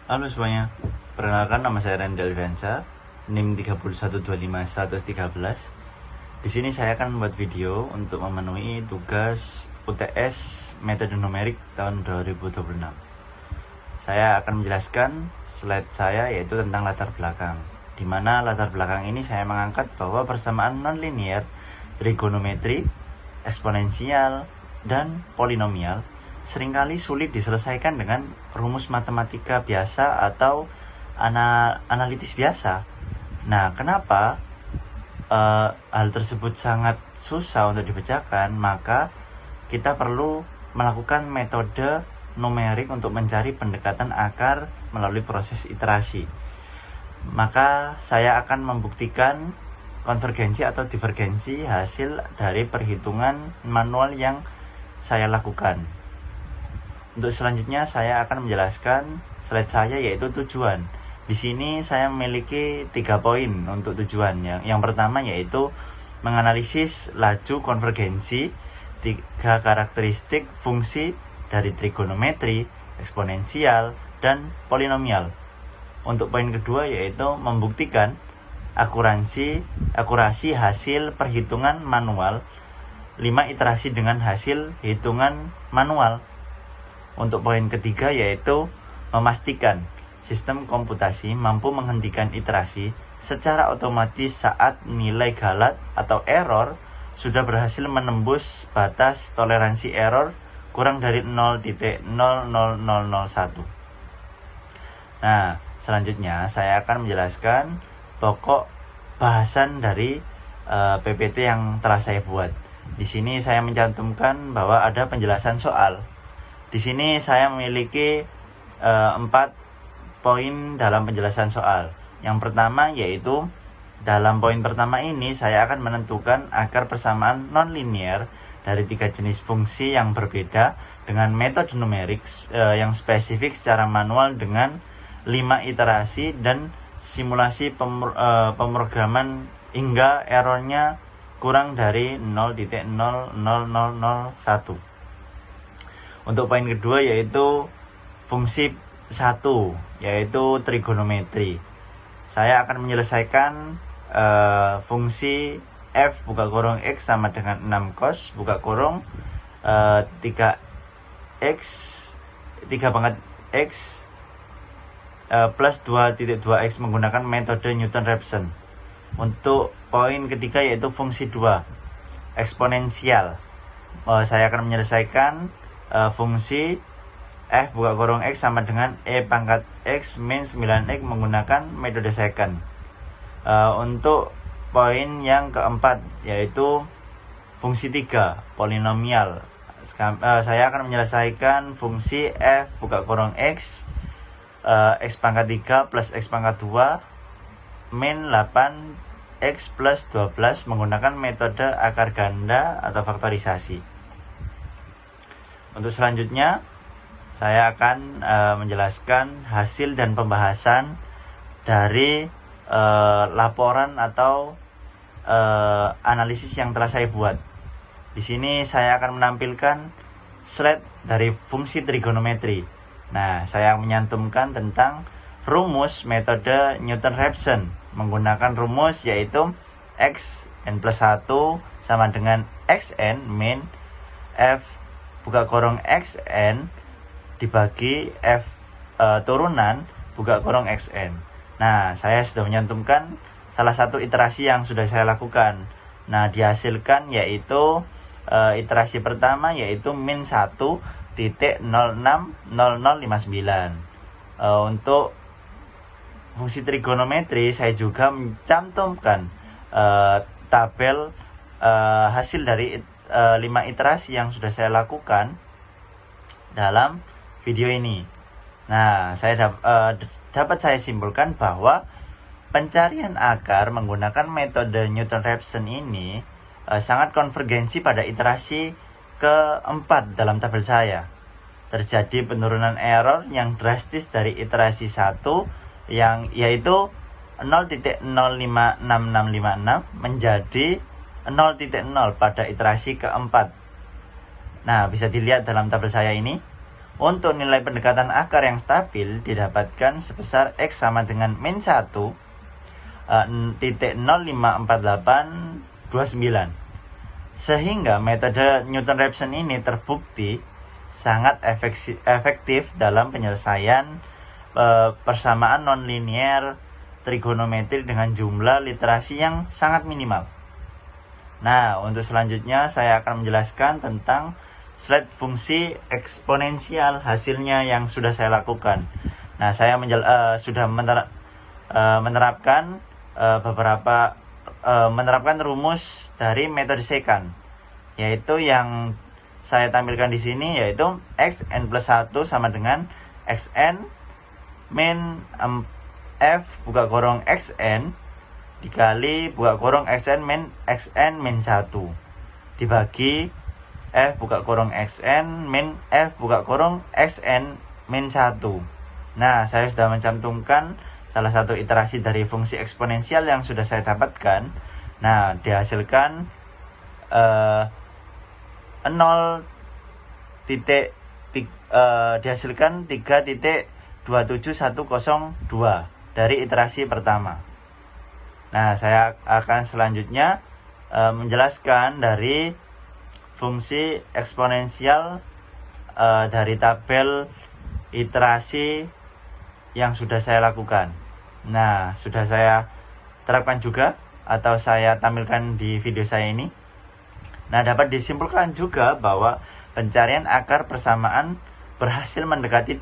Halo semuanya, perkenalkan nama saya Randy Alvansa, NIM 3125113. Di sini saya akan membuat video untuk memenuhi tugas UTS metode numerik tahun 2026. Saya akan menjelaskan slide saya yaitu tentang latar belakang. Di mana latar belakang ini saya mengangkat bahwa persamaan nonlinear, trigonometri, eksponensial, dan polinomial seringkali sulit diselesaikan dengan rumus matematika biasa atau analitis biasa. Nah, kenapa hal tersebut sangat susah untuk dipecahkan? Maka kita perlu melakukan metode numerik untuk mencari pendekatan akar melalui proses iterasi. Maka saya akan membuktikan konvergensi atau divergensi hasil dari perhitungan manual yang saya lakukan. Untuk selanjutnya saya akan menjelaskan slide saya yaitu tujuan. Di sini saya memiliki 3 poin untuk tujuannya. Yang pertama yaitu menganalisis laju konvergensi 3 karakteristik fungsi dari trigonometri, eksponensial, dan polinomial. Untuk poin kedua yaitu membuktikan akurasi hasil perhitungan manual 5 iterasi dengan hasil hitungan manual. Untuk poin ketiga yaitu memastikan sistem komputasi mampu menghentikan iterasi secara otomatis saat nilai galat atau error sudah berhasil menembus batas toleransi error kurang dari 0.00001. Nah, selanjutnya saya akan menjelaskan pokok bahasan dari PPT yang telah saya buat. Di sini saya mencantumkan bahwa ada penjelasan soal. Di sini saya memiliki 4 poin dalam penjelasan soal. Yang pertama yaitu dalam poin pertama ini saya akan menentukan akar persamaan nonlinear dari 3 jenis fungsi yang berbeda dengan metode numerik yang spesifik secara manual dengan 5 iterasi dan simulasi pemrograman hingga errornya kurang dari 0.00001. Untuk poin kedua yaitu fungsi 1 yaitu trigonometri. Saya akan menyelesaikan fungsi f buka kurung x sama dengan 6 cos buka kurung 3x 3 pangkat x plus 2.2x menggunakan metode Newton-Raphson. Untuk poin ketiga yaitu fungsi 2 eksponensial. Saya akan menyelesaikan fungsi f buka kurung x sama dengan e pangkat x min 9x menggunakan metode second. Untuk poin yang keempat yaitu fungsi 3 polinomial. Saya akan menyelesaikan fungsi f buka kurung x x pangkat 3 plus x pangkat 2 min 8x plus 12 menggunakan metode akar ganda atau faktorisasi. Untuk selanjutnya saya akan menjelaskan hasil dan pembahasan dari laporan atau analisis yang telah saya buat. Di sini saya akan menampilkan slide dari fungsi trigonometri. Nah, saya menyantumkan tentang rumus metode Newton-Raphson menggunakan rumus yaitu x n plus 1 sama dengan xn min f buka kurung xn dibagi f turunan buka kurung xn. Nah, saya sudah menyantumkan salah satu iterasi yang sudah saya lakukan. Nah, dihasilkan yaitu iterasi pertama yaitu min 1.060059. Untuk fungsi trigonometri saya juga mencantumkan tabel hasil dari 5 iterasi yang sudah saya lakukan dalam video ini. Nah, dapat saya simpulkan bahwa pencarian akar menggunakan metode Newton-Raphson ini sangat konvergensi pada iterasi keempat dalam tabel saya. Terjadi penurunan error yang drastis dari iterasi 1 yang yaitu 0.05656 menjadi 0.0 pada iterasi keempat. Nah, bisa dilihat dalam tabel saya ini Untuk nilai pendekatan akar yang stabil didapatkan sebesar X sama dengan min 1 0,054829. Sehingga metode Newton-Raphson ini terbukti sangat efektif dalam penyelesaian persamaan nonlinear trigonometri dengan jumlah literasi yang sangat minimal. Nah, untuk selanjutnya saya akan menjelaskan tentang slide fungsi eksponensial hasilnya yang sudah saya lakukan. Nah, saya sudah menerapkan menerapkan rumus dari metode secant, yaitu yang saya tampilkan di sini, yaitu xn plus 1 sama dengan xn min f buka kurung xn dikali buka kurung xn min 1 dibagi f buka kurung xn min f buka kurung xn min 1. Nah, saya sudah mencantumkan salah satu iterasi dari fungsi eksponensial yang sudah saya dapatkan. Nah, dihasilkan 3.27102 dari iterasi pertama. Nah, saya akan selanjutnya menjelaskan dari fungsi eksponensial dari tabel iterasi yang sudah saya lakukan. Nah, sudah saya terapkan juga atau saya tampilkan di video saya ini. Nah, dapat disimpulkan juga bahwa pencarian akar persamaan berhasil mendekati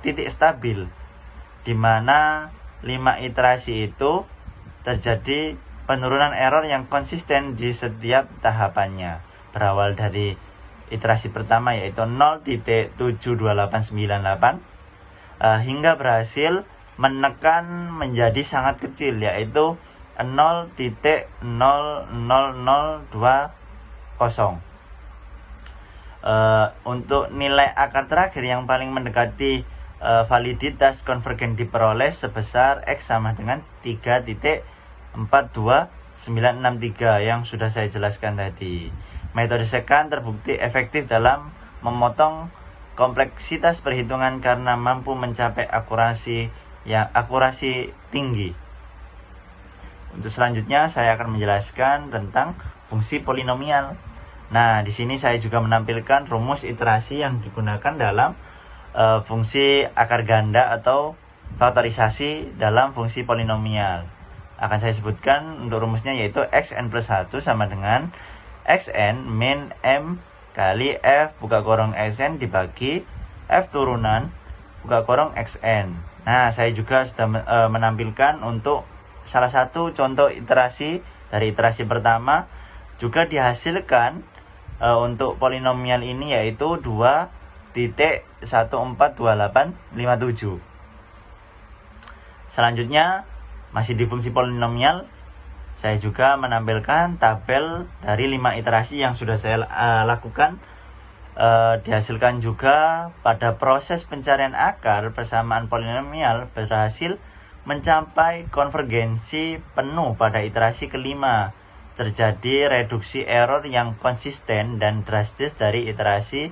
titik stabil, di mana 5 iterasi itu terjadi penurunan error yang konsisten di setiap tahapannya, berawal dari iterasi pertama yaitu 0.72898 hingga berhasil menekan menjadi sangat kecil, yaitu 0.00020. Untuk nilai akar terakhir yang paling mendekati validitas konvergen diperoleh sebesar X sama dengan 3.42963 yang sudah saya jelaskan tadi. Metode secant terbukti efektif dalam memotong kompleksitas perhitungan karena mampu mencapai akurasi tinggi. Untuk selanjutnya saya akan menjelaskan tentang fungsi polinomial. Nah, di sini saya juga menampilkan rumus iterasi yang digunakan dalam fungsi akar ganda atau faktorisasi dalam fungsi polinomial. Akan saya sebutkan untuk rumusnya, yaitu xn plus 1 sama dengan xn min m kali f buka kurung xn dibagi f turunan buka kurung xn. Nah, saya juga sudah menampilkan untuk salah satu contoh iterasi dari iterasi pertama juga dihasilkan untuk polinomial ini, yaitu 2.142857. Selanjutnya, masih di fungsi polinomial, saya juga menampilkan tabel dari 5 iterasi yang sudah saya lakukan. Dihasilkan juga pada proses pencarian akar persamaan polinomial berhasil mencapai konvergensi penuh pada iterasi kelima. Terjadi reduksi error yang konsisten dan drastis dari iterasi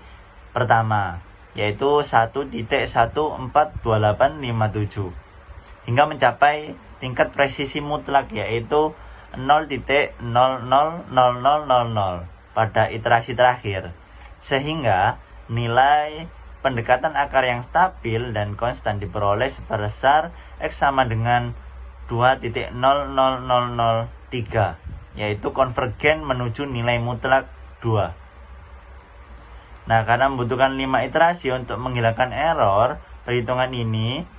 pertama, yaitu 1.142857, hingga mencapai tingkat presisi mutlak, yaitu 0.000000 pada iterasi terakhir, sehingga nilai pendekatan akar yang stabil dan konstan diperoleh sebesar X sama dengan 2.00003, yaitu konvergen menuju nilai mutlak 2. Nah, karena membutuhkan 5 iterasi untuk menghilangkan error, perhitungan ini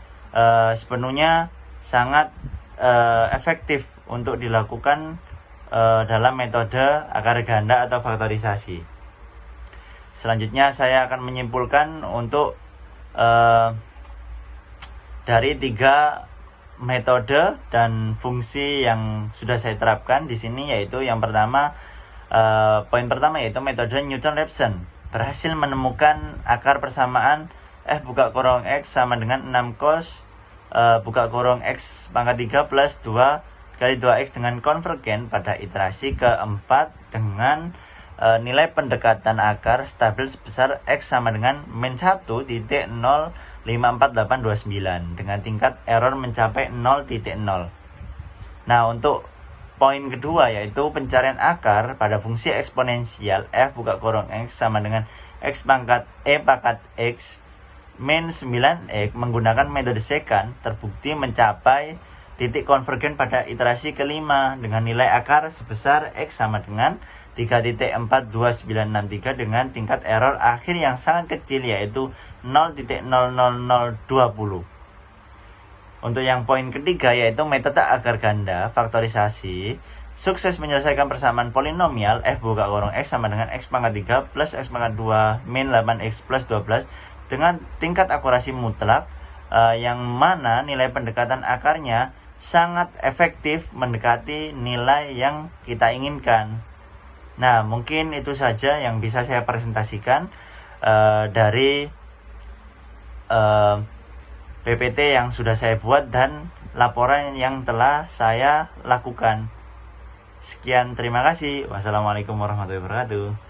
sepenuhnya sangat efektif untuk dilakukan dalam metode akar ganda atau faktorisasi. Selanjutnya saya akan menyimpulkan untuk dari 3 metode dan fungsi yang sudah saya terapkan di sini, yaitu yang pertama, poin pertama yaitu metode Newton-Raphson berhasil menemukan akar persamaan f buka kurung x sama dengan 6 cos buka kurung x pangkat 3 plus 2 kali 2x dengan konvergen pada iterasi keempat dengan nilai pendekatan akar stabil sebesar X sama dengan min 1.054829 dengan tingkat error mencapai 0.0. Nah, untuk poin kedua yaitu pencarian akar pada fungsi eksponensial f buka kurung x sama dengan x pangkat e pangkat x min 9x menggunakan metode secant terbukti mencapai titik konvergen pada iterasi kelima dengan nilai akar sebesar x sama dengan 3.42963 dengan tingkat error akhir yang sangat kecil yaitu 0.00020. Untuk yang poin ketiga yaitu metode akar ganda faktorisasi sukses menyelesaikan persamaan polinomial f buka kurung x sama dengan x pangkat 3 plus x pangkat 2 min 8x plus 12 dengan tingkat akurasi mutlak yang mana nilai pendekatan akarnya sangat efektif mendekati nilai yang kita inginkan. Nah, mungkin itu saja yang bisa saya presentasikan dari PPT yang sudah saya buat dan laporan yang telah saya lakukan. Sekian, terima kasih. Wassalamualaikum warahmatullahi wabarakatuh.